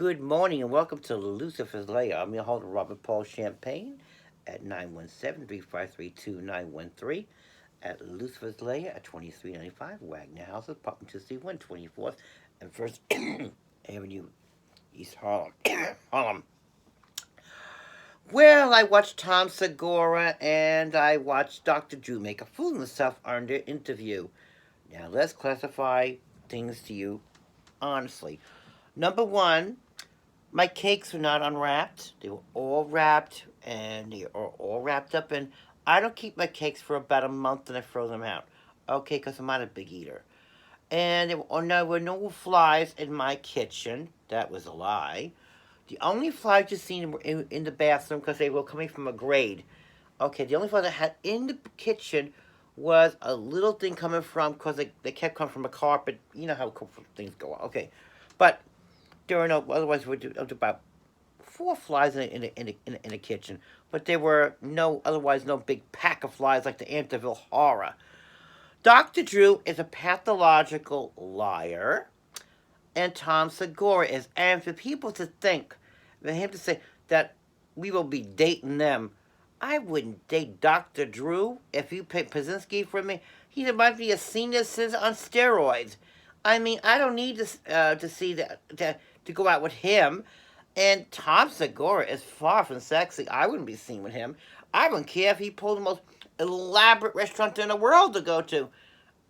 Good morning and welcome to Lucifer's Lair. I'm your host, Robert Paul Champagne at 917-353-2913 at Lucifer's Lair at 2395 Wagner House, apartment 2C1, 24th and 1st Avenue, East Harlem. Harlem. Well, I watched Tom Segura and I watched Dr. Drew make a fool of himself on their interview. Now, let's classify things to you honestly. Number one, my cakes were not unwrapped. They were all wrapped, and they are all wrapped up. And I don't keep my cakes for about a month, and I throw them out. Okay, because I'm not a big eater. And there were no flies in my kitchen. That was a lie. The only flies you seen were in the bathroom because they were coming from a grade. Okay, the only flies I had in the kitchen was a little thing coming from, because they kept coming from a carpet. You know how things go on. Okay, but there were no, otherwise we were about four flies in the kitchen, but there were no big pack of flies like the Amityville Horror. Dr. Drew is a pathological liar, and Tom Segura is. And for people to think, for him to say that we will be dating them, I wouldn't date Dr. Drew if you pay Pazinski for me. He might be a senior citizen on steroids. I mean, I don't need to see to go out with him. And Tom Segura is far from sexy. I wouldn't be seen with him. I wouldn't care if he pulled the most elaborate restaurant in the world to go to.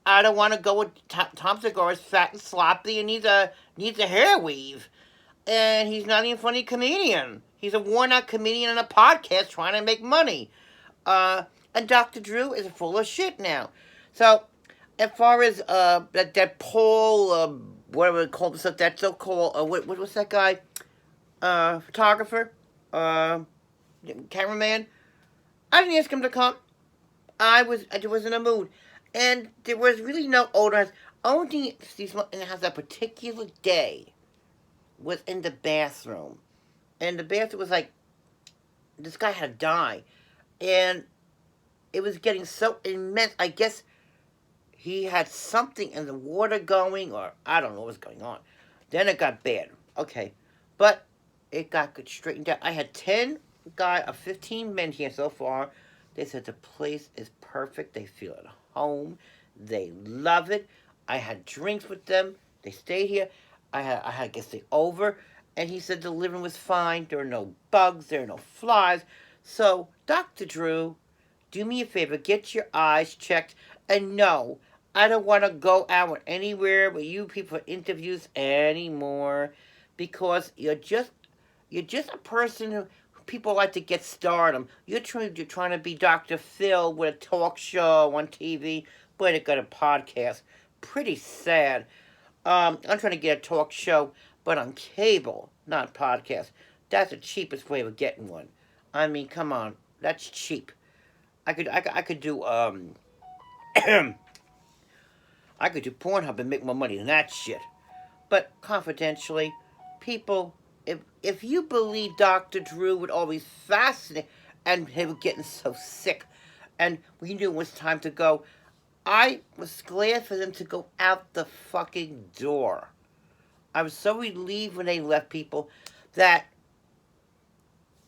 I don't want to go with Tom Segura. Is fat and sloppy and needs a hair weave. And he's not even a funny comedian. He's a worn-out comedian on a podcast trying to make money. And Dr. Drew is full of shit now. So, as far as that Paul, whatever they call himself, that so-called, what was that guy? Photographer? Cameraman? I didn't ask him to come. I was in a mood. And there was really no odor. Only thing in the house that particular day was in the bathroom. And the bathroom was like, this guy had to die. And it was getting so immense. I guess he had something in the water going, or I don't know what was going on. Then it got bad. Okay. But it got good straightened out. I had 15 men here so far. They said the place is perfect. They feel at home. They love it. I had drinks with them. They stayed here. I had to stay over. And he said the living was fine. There are no bugs. There are no flies. So, Dr. Drew, do me a favor. Get your eyes checked. And no, I don't want to go out anywhere with you people for interviews anymore. Because you're just a person who people like to get stardom. You're trying to be Dr. Phil with a talk show on TV, but it got a podcast. Pretty sad. I'm trying to get a talk show, but on cable, not podcast. That's the cheapest way of getting one. I mean, come on, that's cheap. I could do I could do Pornhub and make more money than that shit. But confidentially, people, if you believe Dr. Drew would always fascinate, and he was getting so sick, and we knew it was time to go, I was glad for them to go out the fucking door. I was so relieved when they left, people, that,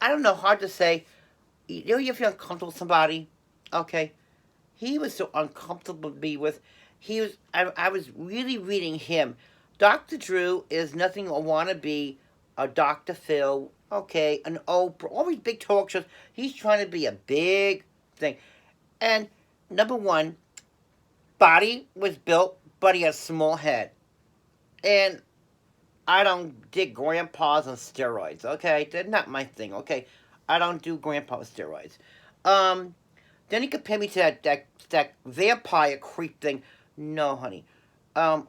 I don't know, hard to say. You know, you feel uncomfortable with somebody? Okay. He was so uncomfortable to be with. I was really reading him. Dr. Drew is nothing I want to be a Dr. Phil, okay, an Oprah, all these big talk shows. He's trying to be a big thing. And number one, body was built, but he has a small head. And I don't dig grandpas on steroids, okay? They're not my thing, okay? I don't do grandpa with steroids. Then he compared me to that vampire creep thing. No, honey. I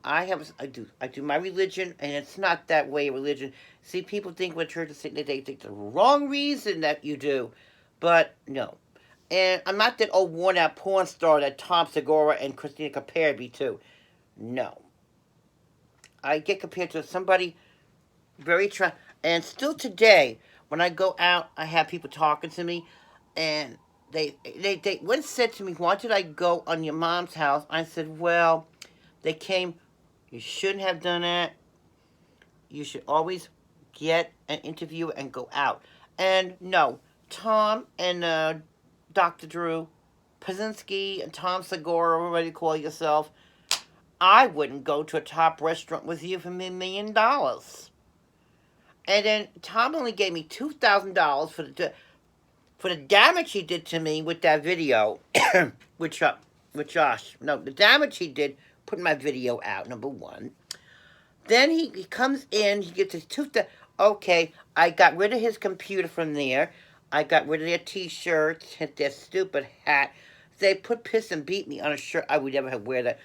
do my religion, and it's not that way of religion. See, people think when churches say they think the wrong reason that you do, but no. And I'm not that old worn out porn star that Tom Segura and Christina compared me to. No. I get compared to somebody very and still today, when I go out, I have people talking to me, and they once said to me, "Why did I go on your mom's house?" I said, "Well, they came. You shouldn't have done that. You should always get an interview and go out. And no, Tom and Dr. Drew, Pazinski, and Tom Segura, whatever you call yourself, I wouldn't go to a top restaurant with you for $1 million. And then Tom only gave me $2,000 for the damage he did to me with that video with Josh. No, the damage he did putting my video out, number one. Then he comes in, he gets his $2,000. Okay, I got rid of his computer from there. I got rid of their t-shirts, their stupid hat. They put piss and beat me on a shirt. I would never have wear that.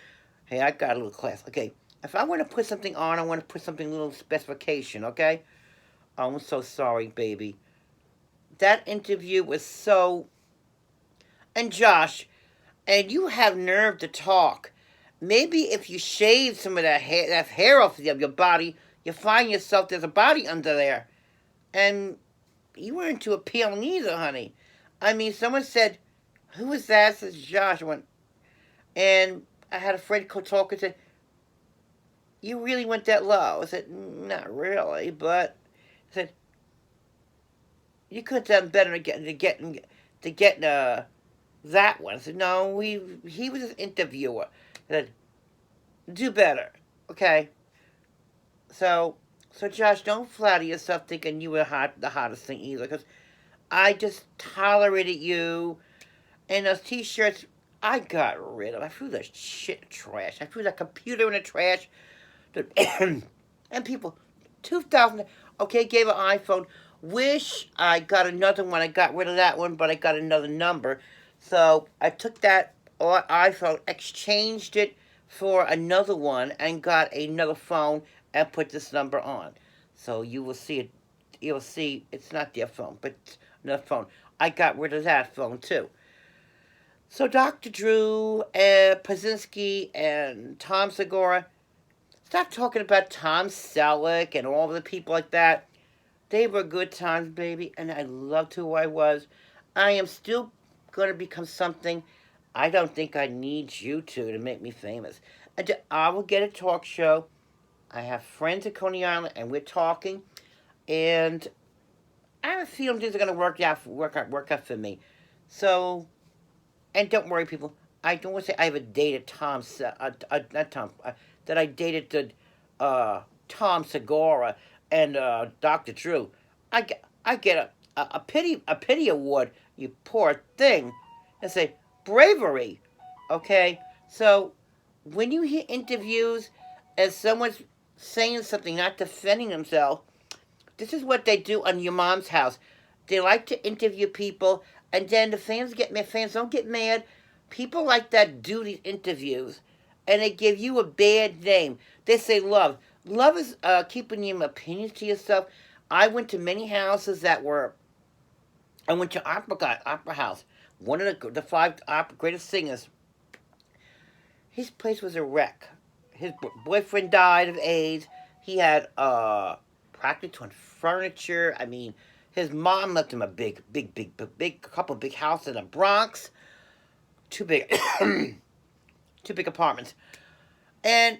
Hey, I got a little class. Okay, if I want to put something on, I want to put something a little specification, okay? Oh, I'm so sorry, baby. That interview was so... And Josh, and you have nerve to talk. Maybe if you shave some of that hair off of your body, you find yourself there's a body under there. And you weren't too appealing either, honey. I mean, someone said, who was that? Says Josh. And I had a friend talk and said, you really went that low? I said, not really, but I said, you could have done better to get that one. I said, no, he was an interviewer. I said, do better, okay? So Josh, don't flatter yourself thinking you were the hottest thing either, because I just tolerated you. And those t-shirts, I got rid of. I threw that shit in the trash. I threw that computer in the trash. And people, 2,000, okay, gave an iPhone. Wish I got another one. I got rid of that one, but I got another number. So I took that iPhone, exchanged it for another one, and got another phone and put this number on. So you will see it. You'll see it's not their phone, but it's another phone. I got rid of that phone too. So Dr. Drew, Pazinski, and Tom Segura, stop talking about Tom Selleck and all the people like that. They were good times, baby, and I loved who I was. I am still going to become something. I don't think I need you to make me famous. And I will get a talk show. I have friends at Coney Island, and we're talking. And I have a feeling things are going to work out for me. So, and don't worry, people. I don't want to say I ever dated that I dated Tom Segura and Dr. Drew. I get a pity award, you poor thing, and say bravery. Okay, so when you hear interviews and someone's saying something, not defending themselves, this is what they do on Your Mom's House. They like to interview people, and then the fans get mad. Fans don't get mad. People like that do these interviews, and they give you a bad name. They say love. Love is keeping your opinions to yourself. I went to many houses that were... I went to Opera House. One of the five greatest singers. His place was a wreck. His boyfriend died of AIDS. He had practically torn furniture. I mean, his mom left him a big couple of big houses in the Bronx. Two big apartments. And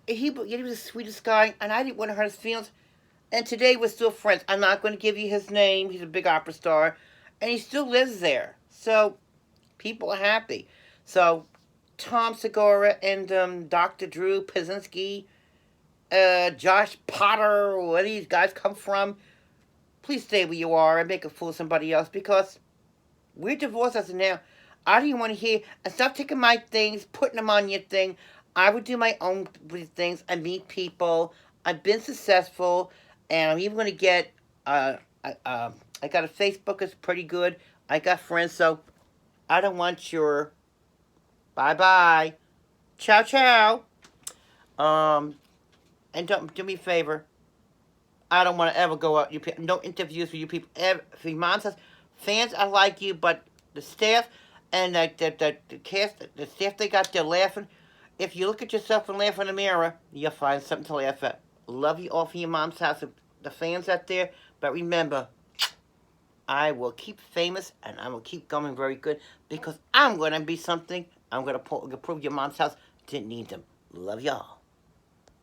he was the sweetest guy, and I didn't want to hurt his feelings. And today we're still friends. I'm not going to give you his name. He's a big opera star, and he still lives there. So people are happy. So Tom Segura and Dr. Drew Pazinski, Josh Potter, where these guys come from, please stay where you are and make a fool of somebody else, because we're divorced as of now. I don't even want to hear, and stop taking my things, putting them on your thing. I would do my own things and meet people. I've been successful, and I'm even going to get, I got a Facebook that's pretty good. I got friends, so I don't want your bye-bye. Ciao, ciao. And don't do me a favor. I don't want to ever go out. No interviews with you people. For your mom says, fans, I like you, but the staff and the cast, the staff they got there laughing. If you look at yourself and laugh in the mirror, you'll find something to laugh at. Love you all from Your Mom's House, the fans out there. But remember, I will keep famous and I will keep going very good, because I'm going to be something. I'm going to prove Your Mom's House didn't need them. Love y'all.